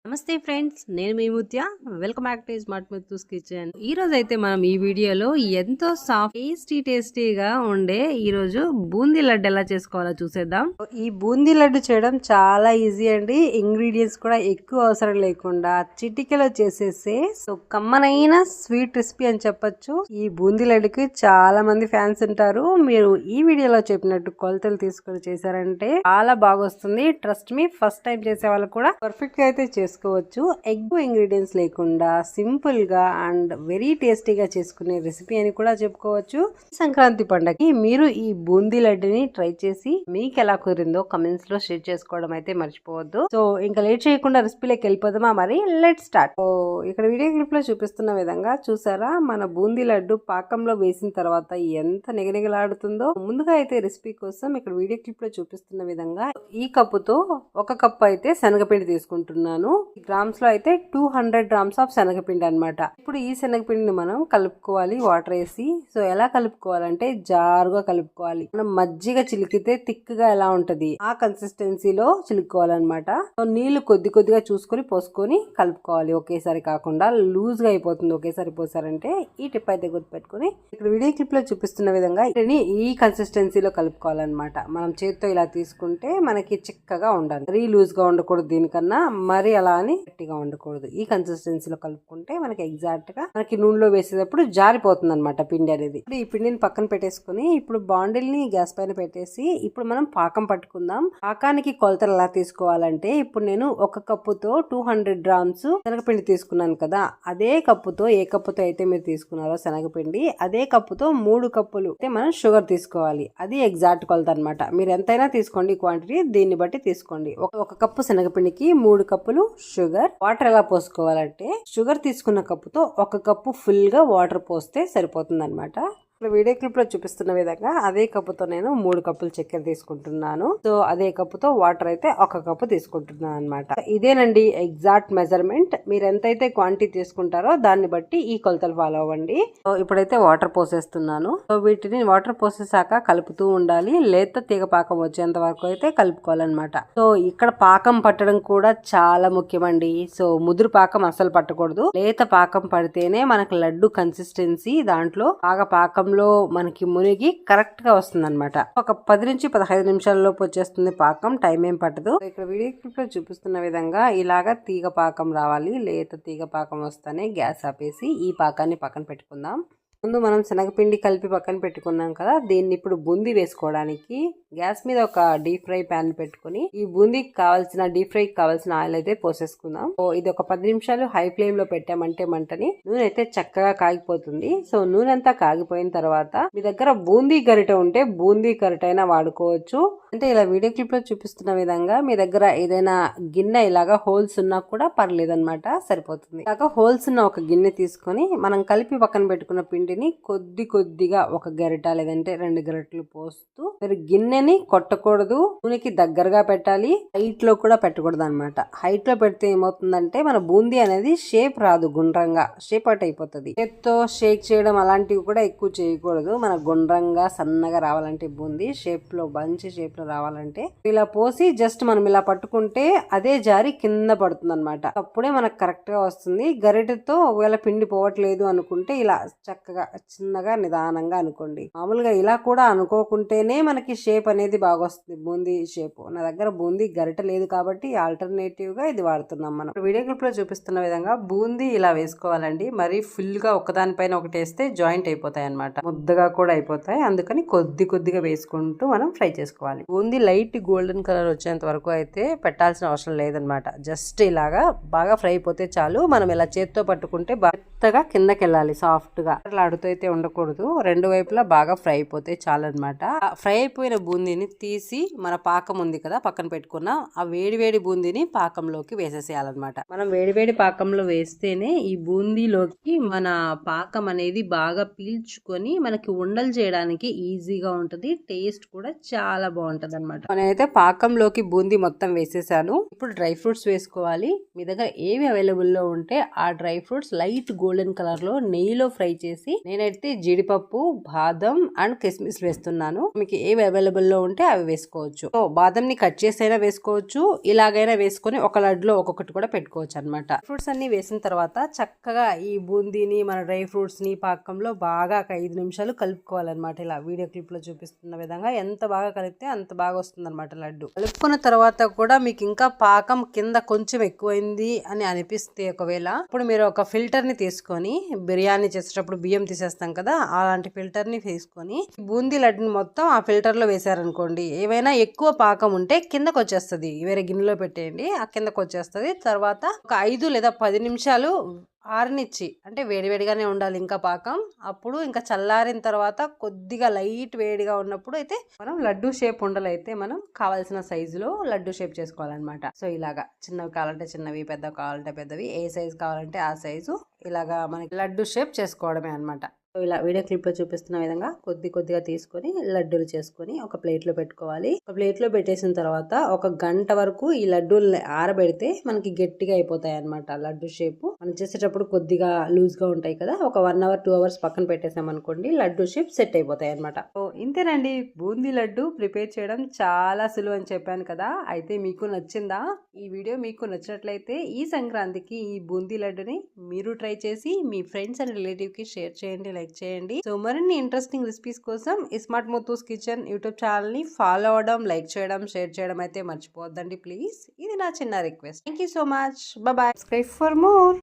నమస్తే ఫ్రెండ్స్, నేను మీ Mutya. Welcome back to smart Muthu's kitchen. ఈ రోజు అయితే మనం ఈ వీడియోలో ఎంతో సాఫ్ట్ టేస్టీగా ఉండే ఈ రోజు బూందీ లడ్డు ఎలా చేసుకోవాలో చూసేద్దాం. ఈ బూందీ లడ్డు చేయడం చాలా ఈజీ అండి. ఇంగ్రీడియంట్స్ కూడా ఎక్కువ అవసరం లేకుండా చిటికెలో చేసేసే కమ్మనైన స్వీట్ రెసిపీ అని చెప్పొచ్చు. ఈ బూందీ లడ్డుకి చాలా మంది ఫ్యాన్స్ ఉంటారు. మీరు ఈ వీడియోలో చెప్పినట్టు కొలతలు తీసుకొని చేశారంటే చాలా బాగా వస్తుంది. ట్రస్ట్ మీ, ఫస్ట్ టైం చేసే వాళ్ళు కూడా పర్ఫెక్ట్ గా అయితే చేసుకోవచ్చు. ఎక్కువ ఇంగ్రీడియంట్స్ లేకుండా సింపుల్ గా అండ్ వెరీ టేస్టీగా చేసుకునే రెసిపీ అని కూడా చెప్పుకోవచ్చు. సంక్రాంతి పండగకి మీరు ఈ బూందీ లడ్డుని ట్రై చేసి మీకు ఎలా కుదిరిందో కమెంట్స్ లో షేర్ చేసుకోవడం అయితే మర్చిపోవద్దు. సో ఇంకా లేట్ చేయకుండా రెసిపీలోకి వెళ్ళిపోదామా? మరి లెట్ స్టార్ట్. ఇక్కడ వీడియో క్లిప్ లో చూపిస్తున్న విధంగా చూసారా, మన బూందీ లడ్డు పాకంలో వేసిన తర్వాత ఎంత నిగనిగలాడుతుందో. ముందుగా అయితే రెసిపీ కోసం ఇక్కడ వీడియో క్లిప్ లో చూపిస్తున్న విధంగా ఈ కప్పుతో ఒక కప్పు అయితే శనగపిండి తీసుకుంటున్నాను. గ్రామ్స్ లో అయితే 200 గ్రామ్స్ ఆఫ్ శనగపిండి అన్నమాట. ఇప్పుడు ఈ శనగపిండిని మనం కలుపుకోవాలి వాటర్ వేసి. సో ఎలా కలుపుకోవాలంటే జారుగా కలుపుకోవాలి. మనం మజ్జిగ చిలికితే థిక్ గా ఎలా ఉంటది ఆ కన్సిస్టెన్సీలో చిలుక్కోవాలన్నమాట. నీళ్లు కొద్ది కొద్దిగా చూసుకొని పోసుకొని కలుపుకోవాలి. ఒకేసారి కాకుండా లూజ్ గా అయిపోతుంది ఒకేసారి పోసారంటే. ఈ టిప్ అయితే గుర్తుపెట్టుకుని ఇక్కడ వీడియో క్లిప్ లో చూపిస్తున్న విధంగా ఈ కన్సిస్టెన్సీలో కలుపుకోవాలన్నమాట. మనం చేతితో ఇలా తీసుకుంటే మనకి చిక్కగా ఉండాలి. మరీ లూజ్ గా ఉండకూడదు, దీనికన్నా మరీ అలా అని గట్టిగా ఉండకూడదు. ఈ కన్సిస్టెన్సీలో కలుపుకుంటే మనకి ఎగ్జాక్ట్ గా మనకి నూనెలో వేసేటప్పుడు జారిపోతుంది అనమాట పిండి అనేది. ఇప్పుడు ఈ పిండిని పక్కన పెట్టేసుకుని ఇప్పుడు బాండిల్ ని గ్యాస్ పైన పెట్టేసి ఇప్పుడు మనం పాకం పట్టుకుందాం. పాకానికి కొలతలు ఎలా తీసుకోవాలంటే ఇప్పుడు నేను ఒక కప్పుతో 200 గ్రామ్స్ శనగపిండి తీసుకున్నాను కదా, అదే కప్పుతో ఏ కప్పుతో అయితే మీరు తీసుకున్నారో శనగపిండి అదే కప్పుతో 3 కప్పులు అయితే మనం షుగర్ తీసుకోవాలి. అది ఎగ్జాక్ట్ కొలత అనమాట. మీరు ఎంతైనా తీసుకోండి క్వాంటిటీ, దీన్ని బట్టి తీసుకోండి. ఒక కప్పు శనగపిండికి 3 కప్పులు షుగర్. వాటర్ ఎలా పోసుకోవాలంటే షుగర్ తీసుకున్న కప్పుతో ఒక కప్పు ఫుల్ గా వాటర్ పోస్తే సరిపోతుంది అనమాట. ఇప్పుడు వీడియో క్లిప్ లో చూపిస్తున్న విధంగా అదే కప్పుతో నేను 3 కప్పులు చక్కెర తీసుకుంటున్నాను. సో అదే కప్పుతో వాటర్ అయితే ఒక కప్పు తీసుకుంటున్నాను అనమాట. ఇదేనండి ఎగ్జాక్ట్ మెజర్మెంట్. మీరు ఎంతైతే క్వాంటిటీ తీసుకుంటారో దాన్ని బట్టి ఈ కొలతలు ఫాలో అవ్వండి. సో ఇప్పుడైతే వాటర్ పోసేస్తున్నాను. సో వీటిని వాటర్ పోసేసాక కలుపుతూ ఉండాలి. లేత తీగ పాకం వచ్చేంత వరకు అయితే కలుపుకోవాలన్నమాట. సో ఇక్కడ పాకం పట్టడం కూడా చాలా ముఖ్యమండి. సో ముదురు పాకం అస్సలు పట్టకూడదు. లేత పాకం పడితేనే మనకు లడ్డు కన్సిస్టెన్సీ దాంట్లో బాగా పాకం లో మనకి మునిగి కరెక్ట్ గా వస్తుంది అనమాట. ఒక 10 నుంచి 15 నిమిషాలలోపు వచ్చేస్తుంది పాకం, టైం ఏం పట్టదు. ఇక్కడ వీడియో క్లిప్ లో చూపిస్తున్న విధంగా ఇలాగా తీగ పాకం రావాలి. లేత తీగ పాకం వస్తానే గ్యాస్ ఆపేసి ఈ పాకాన్ని పక్కన పెట్టుకుందాం. ముందు మనం శనగపిండి కలిపి పక్కన పెట్టుకున్నాం కదా, దీన్ని ఇప్పుడు బూందీ వేసుకోవడానికి గ్యాస్ మీద ఒక డీప్ ఫ్రై ప్యాన్ పెట్టుకుని ఈ బూందీకి కావాల్సిన డీప్ ఫ్రై కావాల్సిన ఆయిల్ అయితే పోసేసుకుందాం. ఇది ఒక 10 నిమిషాలు హై ఫ్లేమ్ లో పెట్టామంటే మంటని నూనె అయితే చక్కగా కాగిపోతుంది. సో నూనె అంతా కాగిపోయిన తర్వాత మీ దగ్గర బూందీ గరిటె ఉంటే బూందీ గరిటె అయినా వాడుకోవచ్చు. అంటే ఇలా వీడియో క్లిప్ లో చూపిస్తున్న విధంగా మీ దగ్గర ఏదైనా గిన్నె ఇలాగా హోల్స్ ఉన్నా కూడా పర్లేదు అనమాట, సరిపోతుంది. ఇలాగా హోల్స్ ఉన్న ఒక గిన్నె తీసుకొని మనం కలిపి పక్కన పెట్టుకున్న పిండిని కొద్ది కొద్దిగా ఒక గరిట లేదంటే 2 గరిటలు పోస్తూ, మీరు గిన్నెని కొట్టకూడదు, నూనెకి దగ్గరగా పెట్టాలి, హైట్ లో కూడా పెట్టకూడదు అనమాట. హైట్ లో పెడితే ఏమవుతుందంటే మన బూందీ అనేది షేప్ రాదు, గుండ్రంగా షేప్ అవుట్ అయిపోతుంది. చేత్తో షేక్ చేయడం అలాంటివి కూడా ఎక్కువ చేయకూడదు. మన గుండ్రంగా సన్నగా రావాలంటే బూందీ షేప్ లో మంచి షేప్ లో రావాలంటే ఇలా పోసి జస్ట్ మనం ఇలా పట్టుకుంటే అదే జారి కింద పడుతుంది అనమాట. అప్పుడే మనకు కరెక్ట్ గా వస్తుంది. గరిటెతో ఒకవేళ పిండి పోవట్లేదు అనుకుంటే ఇలా చక్కగా చిన్నగా నిదానంగా అనుకోండి. మామూలుగా ఇలా కూడా అనుకోకుంటేనే మనకి షేప్ అనేది బాగా వస్తుంది, బూందీ షేప్. నా దగ్గర బూందీ గరిట లేదు కాబట్టి ఆల్టర్నేటివ్ గా ఇది వాడుతున్నాం మనం. వీడియో క్లిప్ లో చూపిస్తున్న విధంగా బూందీ ఇలా వేసుకోవాలండి. మరి ఫుల్ గా ఒకదానిపైన ఒకటి వేస్తే జాయింట్ అయిపోతాయి అనమాట, ముద్దగా కూడా అయిపోతాయి. అందుకని కొద్ది కొద్దిగా వేసుకుంటూ మనం ఫ్రై చేసుకోవాలి. బూందీ లైట్ గోల్డెన్ కలర్ వచ్చేంత వరకు అయితే పెట్టాల్సిన అవసరం లేదనమాట. జస్ట్ ఇలాగా బాగా ఫ్రై అయిపోతే చాలు. మనం ఇలా చేత్తో పట్టుకుంటే మెత్తగా కిందకి వెళ్ళాలి, సాఫ్ట్ గా అడుగుతూ అయితే ఉండకూడదు. రెండు వైపులా బాగా ఫ్రై అయిపోతే చాలు అనమాట. ఫ్రై అయిపోయిన బూందీని తీసి మన పాకం ఉంది కదా పక్కన పెట్టుకున్న ఆ వేడి బూందీని పాకంలోకి వేసేసేయాలన్నమాట. మనం వేడి పాకంలో వేస్తేనే ఈ బూందీలోకి మన పాకం అనేది బాగా పీల్చుకొని మనకి ఉండలు చేయడానికి ఈజీగా ఉంటది. టేస్ట్ కూడా చాలా బాగుంటది అనమాట. నేనైతే పాకంలోకి బూందీ మొత్తం వేసేసాను. ఇప్పుడు డ్రై ఫ్రూట్స్ వేసుకోవాలి. మీ దగ్గర ఏవి అవైలబుల్ లో ఉంటే ఆ dry fruits light golden colour లో నెయ్యిలో ఫ్రై చేసి నేనైతే జీడిపప్పు, బాదం అండ్ కిస్మిస్ వేస్తున్నాను. మీకు ఏవి అవైలబుల్ లో ఉంటే అవి వేసుకోవచ్చు. సో బాదం ని కట్ చేసి అయినా వేసుకోవచ్చు, ఇలాగైనా వేసుకొని ఒక లడ్డులో ఒక్కొక్కటి కూడా పెట్టుకోవచ్చు అనమాట. ఫ్రూట్స్ అన్ని వేసిన తర్వాత చక్కగా ఈ బూందీని మన డ్రై ఫ్రూట్స్ ని పాకంలో బాగా 5 నిమిషాలు కలుపుకోవాలన్నమాట. ఇలా వీడియో క్లిప్ లో చూపిస్తున్న విధంగా ఎంత బాగా కలిపితే అంత బాగా వస్తుంది అనమాట లడ్డు. కలుపుకున్న తర్వాత కూడా మీకు ఇంకా పాకం కింద కొంచెం ఎక్కువైంది అని అనిపిస్తే ఒకవేళ ఇప్పుడు మీరు ఒక ఫిల్టర్ ని తీసుకొని, బిర్యానీ చేసేటప్పుడు బియ్యం తీసేస్తాం కదా, అలాంటి ఫిల్టర్ ని తీసుకొని బూందీ లడ్డుని మొత్తం ఆ ఫిల్టర్ లో వేసారనుకోండి, ఏమైనా ఎక్కువ పాకం ఉంటే కిందకు వచ్చేస్తుంది. వేరే గిన్నెలో పెట్టేయండి, ఆ కిందకు వచ్చేస్తుంది. తర్వాత ఒక 5 లేదా 10 నిమిషాలు ఆరనిచ్చి, అంటే వేడివేడిగానే ఉండాలి ఇంకా పాకం. అప్పుడు ఇంకా చల్లారిన తర్వాత కొద్దిగా లైట్ వేడిగా ఉన్నప్పుడు అయితే మనం లడ్డు షేప్ ఉండలు అయితే మనం కావాల్సిన సైజులో లడ్డు షేప్ చేసుకోవాలన్నమాట. సో ఇలాగా చిన్నవి కావాలంటే చిన్నవి, పెద్దవి కావాలంటే పెద్దవి, ఏ సైజు కావాలంటే ఆ సైజు, ఇలాగా మనకి లడ్డు షేప్ చేసుకోవడమే అనమాట. సో ఇలా వీడియో క్లిప్ లో చూపిస్తున్న విధంగా కొద్దిగా తీసుకొని లడ్డూలు చేసుకొని ఒక ప్లేట్ లో పెట్టుకోవాలి. ఒక ప్లేట్ లో పెట్టేసిన తర్వాత 1 గంట వరకు ఈ లడ్డూలు ఆరబెడితే మనకి గట్టిగా అయిపోతాయి అనమాట. లడ్డు షేప్ మనం చేసేటప్పుడు కొద్దిగా లూజ్ గా ఉంటాయి కదా, ఒక 1 అవర్ 2 అవర్స్ పక్కన పెట్టేసాం అనుకోండి, లడ్డు షేప్ సెట్ అయిపోతాయి అనమాట. సో ఇంతేనండి, బూందీ లడ్డు ప్రిపేర్ చేయడం చాలా సులువు అని చెప్పాను కదా. అయితే మీకు నచ్చిందా? ఈ వీడియో మీకు నచ్చినట్లయితే ఈ సంక్రాంతికి ఈ బూందీ లడ్డుని మీరు ట్రై చేసి మీ ఫ్రెండ్స్ అండ్ రిలేటివ్ కి షేర్ చేయండి, లైక్ చేయండి. సో మరిన్ని ఇంట్రెస్టింగ్ రెసిపీస్ కోసం smart Muthu's kitchen YouTube channel ని ఫాలో అవడం, లైక్ చేయడం, షేర్ చేయడం అయితే మర్చిపోవద్దండి ప్లీజ్. ఇది నా చిన్న request. Thank you so much. Bye. Subscribe for more.